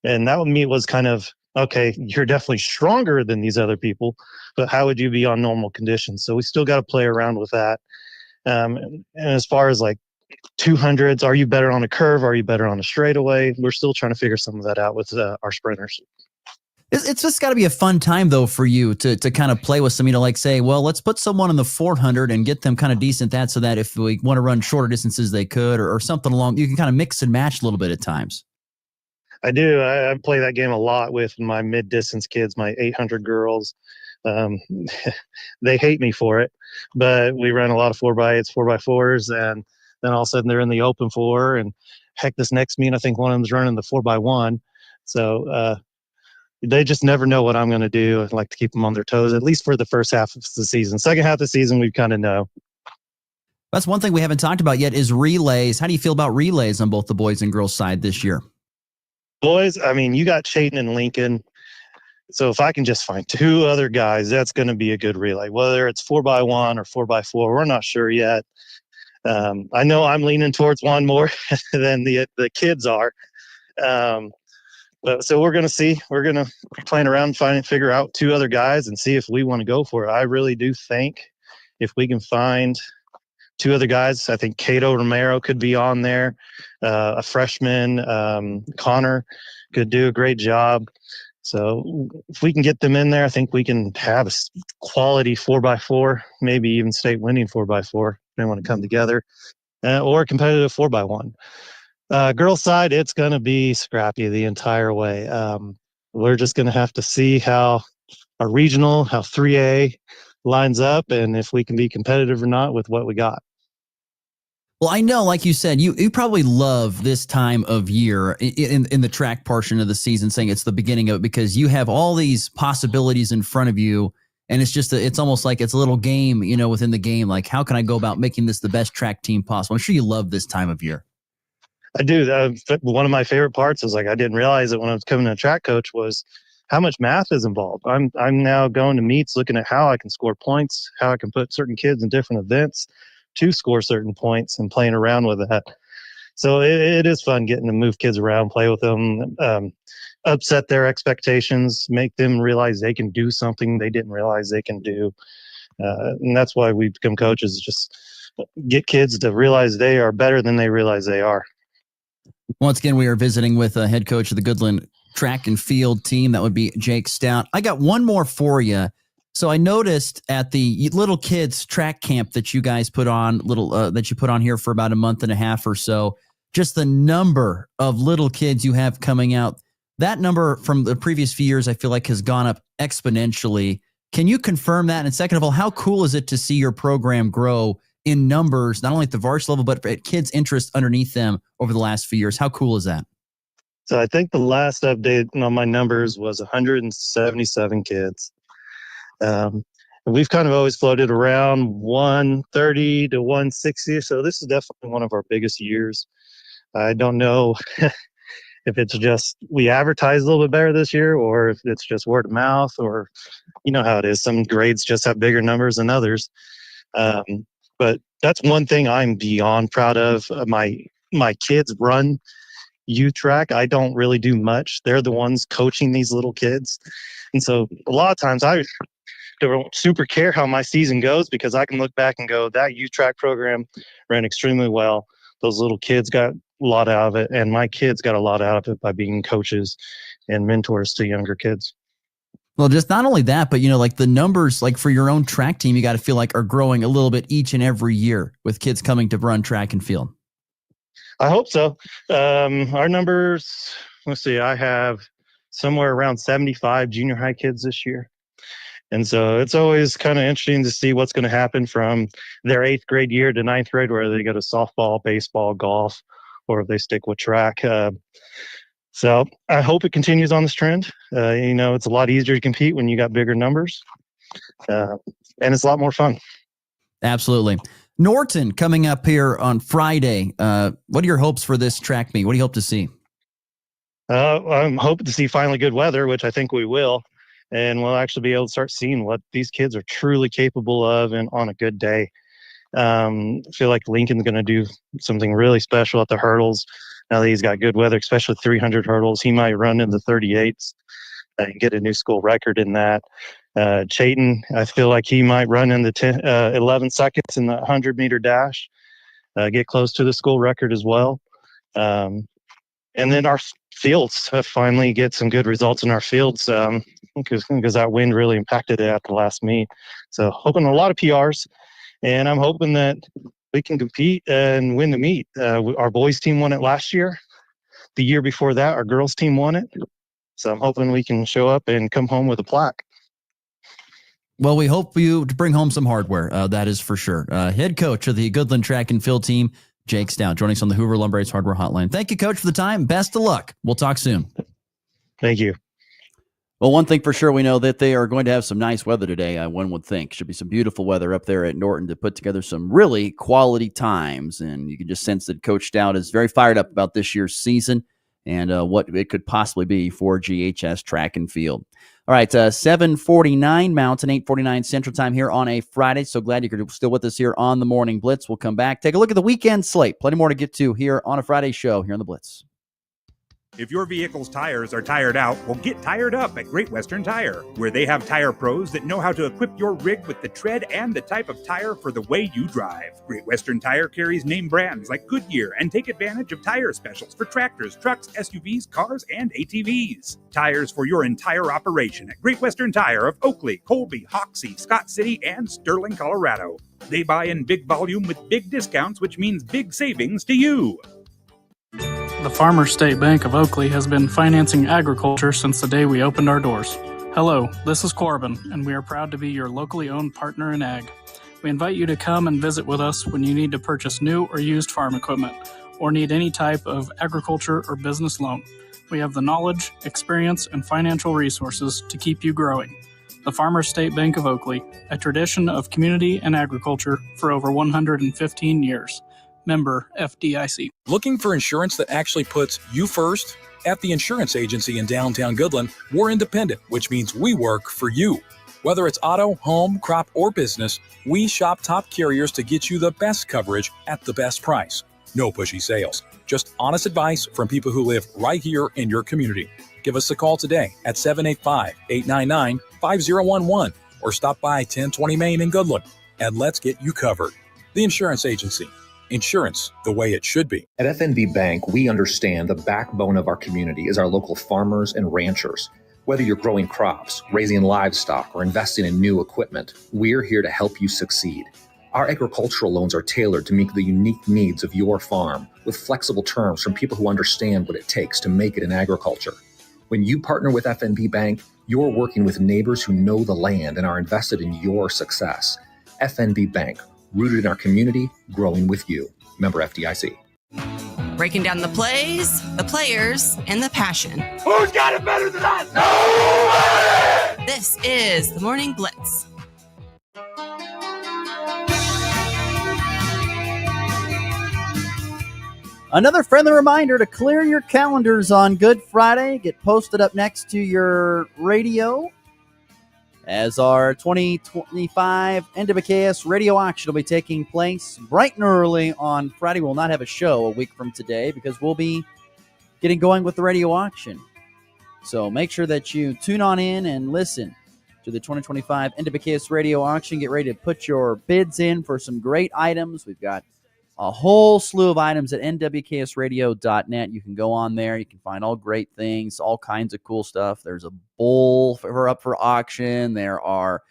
And that meet was kind of, okay, you're definitely stronger than these other people, but how would you be on normal conditions? So we still got to play around with that. And as far as like 200s, are you better on a curve? Are you better on a straightaway? We're still trying to figure some of that out with our sprinters. It's just got to be a fun time, though, for you to kind of play with some, like say, well, let's put someone in the 400 and get them kind of decent so that if we want to run shorter distances, they could, or something along. You can kind of mix and match a little bit at times. I do. I play that game a lot with my mid-distance kids, my 800 girls. They hate me for it, but we run a lot of 4x8s, 4x4s, and then all of a sudden they're in the open 4. And heck, this next meet, I think one of them's running the 4x1. So they just never know what I'm going to do. I like to keep them on their toes, at least for the first half of the season. Second half of the season, we kind of know. That's one thing we haven't talked about yet is relays. How do you feel about relays on both the boys and girls side this year? Boys, I mean, you got Chayton and Lincoln. So if I can just find 2 other guys, that's going to be a good relay. Whether it's 4x1 or 4x4, we're not sure yet. I know I'm leaning towards one more than the kids are. But so we're going to see. We're going to be playing around, figure out 2 other guys and see if we want to go for it. I really do think if we can find 2 other guys, I think Cato Romero could be on there. A freshman, Connor, could do a great job. So if we can get them in there, I think we can have a quality 4x4, maybe even state winning 4x4. They want to come together, or competitive 4x1. Girls side, it's going to be scrappy the entire way. We're just going to have to see how our regional, how 3A lines up, and if we can be competitive or not with what we got. Well, I know, like you said, you probably love this time of year in the track portion of the season, saying it's the beginning of it, because you have all these possibilities in front of you. And it's just, it's almost like it's a little game, within the game. Like, how can I go about making this the best track team possible? I'm sure you love this time of year. I do. One of my favorite parts is, like, I didn't realize it when I was coming to track coach, was how much math is involved. I'm now going to meets, looking at how I can score points, how I can put certain kids in different events to score certain points, and playing around with that. So it is fun getting to move kids around, play with them, upset their expectations, make them realize they can do something they didn't realize they can do. And that's why we become coaches, just get kids to realize they are better than they realize they are. Once again, we are visiting with a head coach of the Goodland track and field team. That would be Jake Stout. I got one more for you. So I noticed at the little kids track camp that you guys put on, that you put on here for about a month and a half or so, just the number of little kids you have coming out. That number from the previous few years, I feel like, has gone up exponentially. Can you confirm that? And second of all, how cool is it to see your program grow in numbers, not only at the varsity level, but at kids' interest underneath them over the last few years? How cool is that? So I think the last update on my numbers was 177 kids. We've kind of always floated around 130 to 160. So this is definitely one of our biggest years. I don't know if it's just we advertise a little bit better this year, or if it's just word of mouth, or you know how it is. Some grades just have bigger numbers than others. But that's one thing I'm beyond proud of. My kids run youth track. I don't really do much. They're the ones coaching these little kids. And so a lot of times I don't super care how my season goes, because I can look back and go, that youth track program ran extremely well. Those little kids got a lot out of it, and my kids got a lot out of it by being coaches and mentors to younger kids. Well, just not only that, but, like the numbers, like for your own track team, you got to feel like are growing a little bit each and every year with kids coming to run track and field. I hope so. Our numbers, let's see, I have somewhere around 75 junior high kids this year. And so it's always kind of interesting to see what's going to happen from their 8th grade year to 9th grade, where they go to softball, baseball, golf, or if they stick with track. So I hope it continues on this trend. It's a lot easier to compete when you got bigger numbers, and it's a lot more fun. Absolutely. Norton coming up here on Friday. What are your hopes for this track meet? What do you hope to see? I'm hoping to see finally good weather, which I think we will. And we'll actually be able to start seeing what these kids are truly capable of and on a good day. I feel like Lincoln's going to do something really special at the hurdles. Now that he's got good weather, especially 300 hurdles, he might run in the 38s and get a new school record in that. Chayton, I feel like he might run in the 11 seconds in the 100-meter dash, get close to the school record as well. And then our fields finally get some good results in our fields because that wind really impacted it at the last meet. So hoping a lot of PRs, and I'm hoping that we can compete and win the meet. Our boys team won it last year. The year before that, our girls team won it. So I'm hoping we can show up and come home with a plaque. Well, we hope you to bring home some hardware. That is for sure. Head coach of the Goodland Track and Field team, Jake Stout, joining us on the Hoover Lumber Ace Hardware Hotline. Thank you, Coach, for the time. Best of luck. We'll talk soon. Thank you. Well, one thing for sure, we know that they are going to have some nice weather today, one would think. Should be some beautiful weather up there at Norton to put together some really quality times. And you can just sense that Coach Stout is very fired up about this year's season and what it could possibly be for GHS Track and Field. All right, 7:49 Mountain, 8:49 Central Time here on a Friday. So glad you're still with us here on the Morning Blitz. We'll come back, take a look at the weekend slate. Plenty more to get to here on a Friday show here on the Blitz. If your vehicle's tires are tired out, well, get tired up at Great Western Tire, where they have tire pros that know how to equip your rig with the tread and the type of tire for the way you drive. Great Western Tire carries name brands like Goodyear and take advantage of tire specials for tractors, trucks, SUVs, cars, and ATVs. Tires for your entire operation at Great Western Tire of Oakley, Colby, Hoxie, Scott City, and Sterling, Colorado. They buy in big volume with big discounts, which means big savings to you. The Farmers State Bank of Oakley has been financing agriculture since the day we opened our doors. Hello, this is Corbin, and we are proud to be your locally owned partner in ag. We invite you to come and visit with us when you need to purchase new or used farm equipment, or need any type of agriculture or business loan. We have the knowledge, experience, and financial resources to keep you growing. The Farmers State Bank of Oakley, a tradition of community and agriculture for over 115 years. Member FDIC. Looking for insurance that actually puts you first? At the insurance agency in downtown Goodland, we're independent, which means we work for you. Whether it's auto, home, crop, or business, we shop top carriers to get you the best coverage at the best price. No pushy sales, just honest advice from people who live right here in your community. Give us a call today at 785-899-5011 or stop by 1020 Main in Goodland and let's get you covered. The insurance agency. Insurance the way it should be. At FNB Bank, we understand the backbone of our community is our local farmers and ranchers. Whether you're growing crops, raising livestock, or investing in new equipment, we're here to help you succeed. Our agricultural loans are tailored to meet the unique needs of your farm, with flexible terms from people who understand what it takes to make it in agriculture. When you partner with FNB Bank, you're working with neighbors who know the land and are invested in your success. FNB Bank, rooted in our community, growing with you. Member FDIC. Breaking down the plays, the players, and the passion. Who's got it better than us? Nobody! This is the Morning Blitz. Another friendly reminder to clear your calendars on Good Friday. Get posted up next to your radio as our 2025 NWKS radio auction will be taking place bright and early on Friday. We'll not have a show a week from today because we'll be getting going with the radio auction. So make sure that you tune on in and listen to the 2025 NWKS radio auction. Get ready to put your bids in for some great items. We've got a whole slew of items at nwksradio.net. You can go on there. You can find all great things, all kinds of cool stuff. There's a bowl up for auction. There are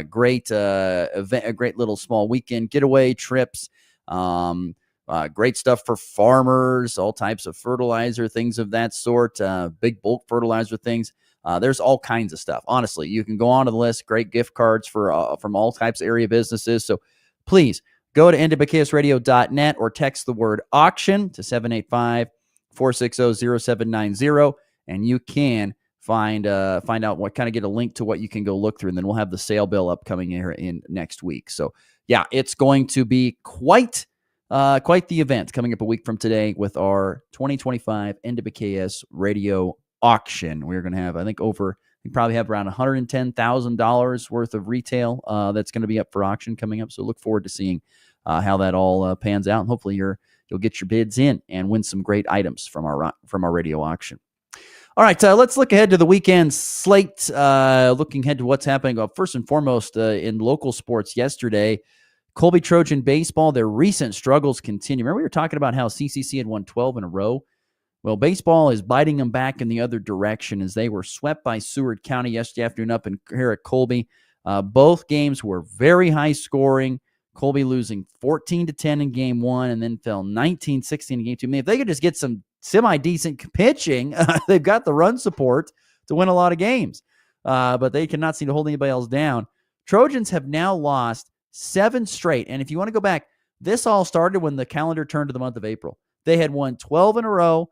great little small weekend getaway trips. Great stuff for farmers, all types of fertilizer, things of that sort, big bulk fertilizer things. There's all kinds of stuff. Honestly, you can go on to the list. Great gift cards for from all types of area businesses. So please go to ndbksradio.net or text the word auction to 785-460-0790, and you can find out what kind of get a link to what you can go look through, and then we'll have the sale bill upcoming here in next week. So yeah, it's going to be quite the event coming up a week from today with our 2025 NWKS radio auction. We're going to have, I think, we probably have around $110,000 worth of retail that's going to be up for auction coming up. So look forward to seeing how that all pans out, and hopefully you'll get your bids in and win some great items from our radio auction. All right, let's look ahead to the weekend slate. Looking ahead to what's happening. First and foremost, in local sports yesterday, Colby Trojan baseball, their recent struggles continue. Remember we were talking about how CCC had won 12 in a row? Well, baseball is biting them back in the other direction as they were swept by Seward County yesterday afternoon up here at Colby. Both games were very high scoring. Colby losing 14-10 in game one and then fell 19-16 in game two. I mean, if they could just get some semi-decent pitching, they've got the run support to win a lot of games. But they cannot seem to hold anybody else down. Trojans have now lost 7 straight. And if you want to go back, this all started when the calendar turned to the month of April. They had won 12 in a row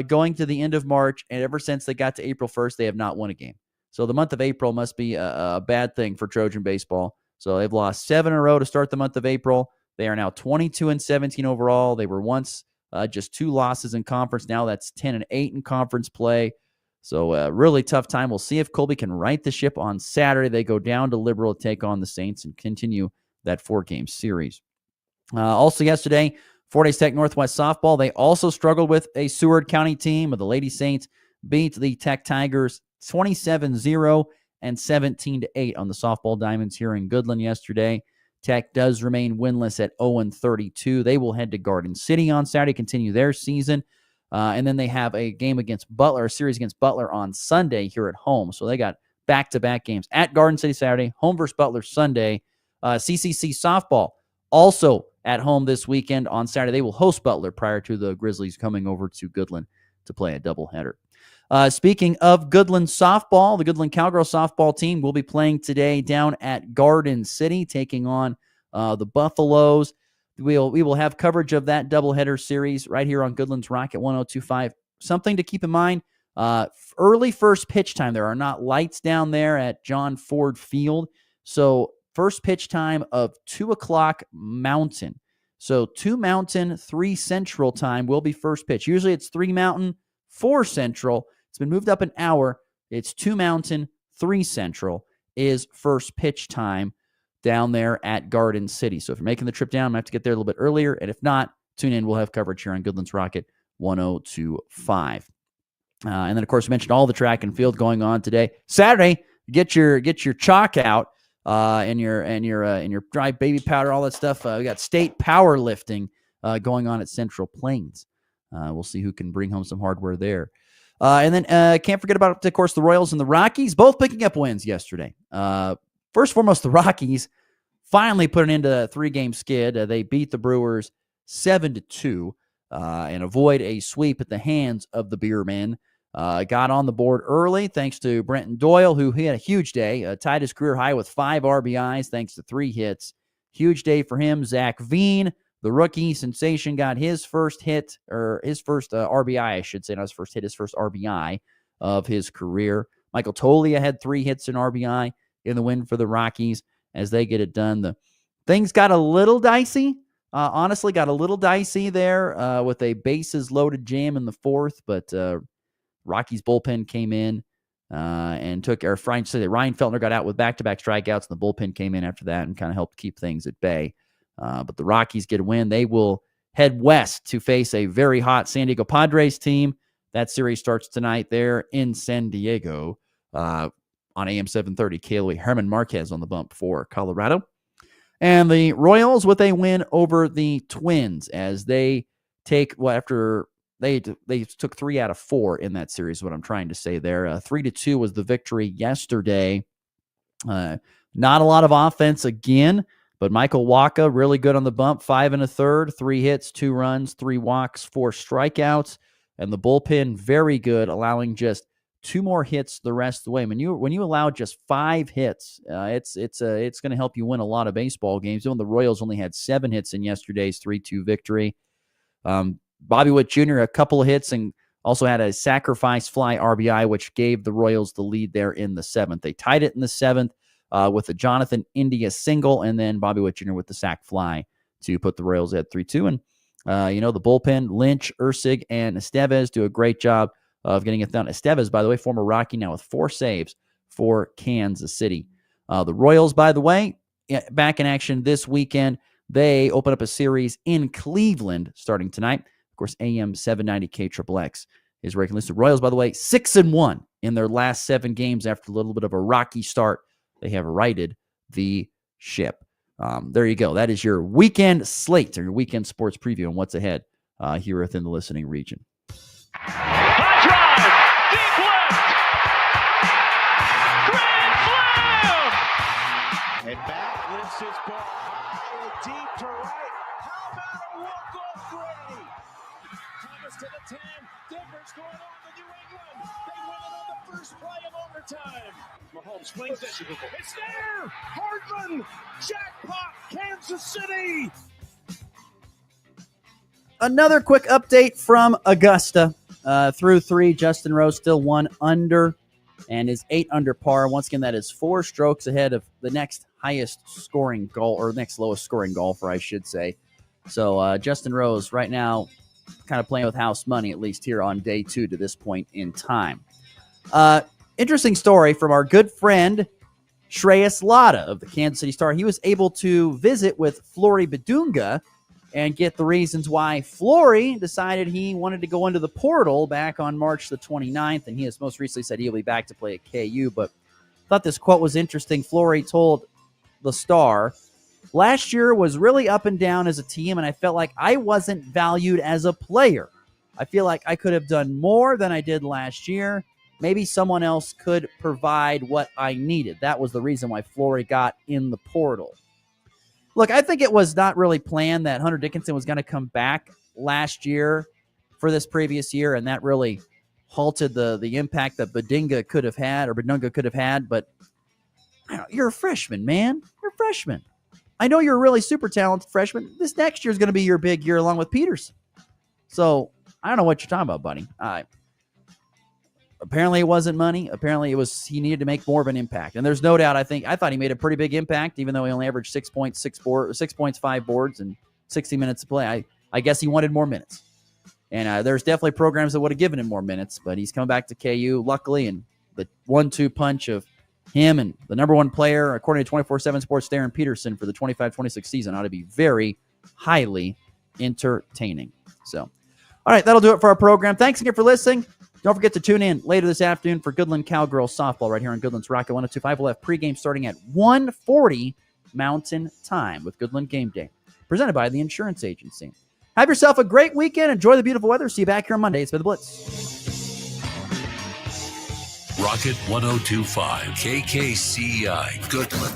going to the end of March, and ever since they got to April 1st, they have not won a game. So the month of April must be a bad thing for Trojan baseball. So they've lost 7 in a row to start the month of April. They are now 22-17 overall. They were once just 2 losses in conference. Now that's 10-8 in conference play. So really tough time. We'll see if Colby can right the ship on Saturday. They go down to Liberal to take on the Saints and continue that 4-game series. Also yesterday, Fort Hays Tech Northwest softball. They also struggled with a Seward County team. The Lady Saints beat the Tech Tigers 27-0 and 17-8 on the softball diamonds here in Goodland yesterday. Tech does remain winless at 0-32. They will head to Garden City on Saturday, continue their season. And then they have a game against Butler, a series against Butler on Sunday here at home. So they got back-to-back games at Garden City Saturday, home versus Butler Sunday. CCC softball also at home this weekend on Saturday. They will host Butler prior to the Grizzlies coming over to Goodland to play a doubleheader. Speaking of Goodland softball, the Goodland Cowgirl softball team will be playing today down at Garden City, taking on the Buffaloes. We will have coverage of that doubleheader series right here on Goodland's Rock at 102.5. Something to keep in mind, early first pitch time. There are not lights down there at John Ford Field. So first pitch time of 2 o'clock Mountain. So 2 Mountain, 3 Central time will be first pitch. Usually it's 3 Mountain, 4 Central. It's been moved up an hour. It's 2 Mountain, 3 Central is first pitch time down there at Garden City. So if you're making the trip down, I have to get there a little bit earlier. And if not, tune in. We'll have coverage here on Goodland's Rocket 102.5. And then, of course, we mentioned all the track and field going on today. Saturday, get your chalk out and your dry baby powder, all that stuff. We got state powerlifting going on at Central Plains. We'll see who can bring home some hardware there. And then can't forget about, of course, the Royals and the Rockies, both picking up wins yesterday. First and foremost, the Rockies finally put an end to a 3-game skid. They beat the Brewers 7-2 and avoid a sweep at the hands of the Beermen. Got on the board early thanks to Brenton Doyle, who had a huge day, tied his career high with 5 RBIs thanks to 3 hits. Huge day for him. Zach Veen, the rookie sensation, got his first hit, or his first RBI, I should say, not his first hit, his first RBI of his career. Michael Tolia had 3 hits and RBI in the win for the Rockies as they get it done. The things got a little dicey. Honestly, got a little dicey there with a bases loaded jam in the 4th, but Rockies bullpen came in and took, or Ryan Feltner got out with back-to-back strikeouts, and the bullpen came in after that and kind of helped keep things at bay. But the Rockies get a win. They will head west to face a very hot San Diego Padres team. That series starts tonight there in San Diego on AM 730. KLE Herman Marquez on the bump for Colorado. And the Royals with a win over the Twins as they take, after they took 3 out of 4 in that series, what I'm trying to say there. 3-2 was the victory yesterday. Not a lot of offense again, but Michael Waka really good on the bump, 5 1/3, 3 hits, 2 runs, 3 walks, 4 strikeouts. And the bullpen very good, allowing just 2 more hits the rest of the way. When you allow just 5 hits, it's going to help you win a lot of baseball games. Even the Royals only had 7 hits in yesterday's 3-2 victory. Bobby Witt Jr. a couple of hits and also had a sacrifice fly RBI, which gave the Royals the lead there in the 7th. They tied it in the 7th with a Jonathan India single, and then Bobby Witt Jr. with the sac fly to put the Royals at 3-2. And the bullpen, Lynch, Ursig, and Estevez do a great job of getting it done. Estevez, by the way, former Rocky, now with 4 saves for Kansas City. The Royals, by the way, back in action this weekend. They open up a series in Cleveland starting tonight. Of course, AM 790 KXXX is ranking listed. Royals, by the way, 6-1 in their last 7 games after a little bit of a rocky start. They have righted the ship. There you go. That is your weekend slate or your weekend sports preview and what's ahead here within the listening region. High drive, deep left, grand slam! And back lifts his ball high and deep to right. How about a walk-off Gray? Thomas to the 10. Denver's going on to New England. They win it on the first play of overtime. Mahomes swings it. It's there! Hardman! Jackpot! Kansas City! Another quick update from Augusta. Through 3, Justin Rose still 1 under and is 8 under par. Once again, that is 4 strokes ahead of the next highest scoring golf, or next lowest scoring golfer, I should say. So Justin Rose right now kind of playing with house money, at least here on day 2 to this point in time. Interesting story from our good friend Shreyas Laddha of the Kansas City Star. He was able to visit with Flory Badunga and get the reasons why Flory decided he wanted to go into the portal back on March the 29th, and he has most recently said he'll be back to play at KU. But I thought this quote was interesting. Flory told the Star, "Last year was really up and down as a team, and I felt like I wasn't valued as a player. I feel like I could have done more than I did last year. Maybe someone else could provide what I needed." That was the reason why Flory got in the portal. Look, I think it was not really planned that Hunter Dickinson was going to come back last year for this previous year, and that really halted the impact that Badunga could have had. But you're a freshman, man. You're a freshman. I know you're a really super talented freshman. This next year is going to be your big year along with Peterson. So I don't know what you're talking about, buddy. Apparently it wasn't money. Apparently it was he needed to make more of an impact. And there's no doubt, I thought he made a pretty big impact, even though he only averaged 6.5 boards and 60 minutes to play. I guess he wanted more minutes. And there's definitely programs that would have given him more minutes, but he's come back to KU, luckily, and the 1-2 punch of him and the number 1 player, according to 24/7 Sports, Darren Peterson, for the 25-26 season ought to be very highly entertaining. So, all right, that'll do it for our program. Thanks again for listening. Don't forget to tune in later this afternoon for Goodland Cowgirls softball right here on Goodland's Rocket 102.5. We'll have pregame starting at 1:40 Mountain Time with Goodland Game Day, presented by the Insurance Agency. Have yourself a great weekend. Enjoy the beautiful weather. See you back here on Monday. It's been the Blitz. Rocket 102.5 KKCI Goodland.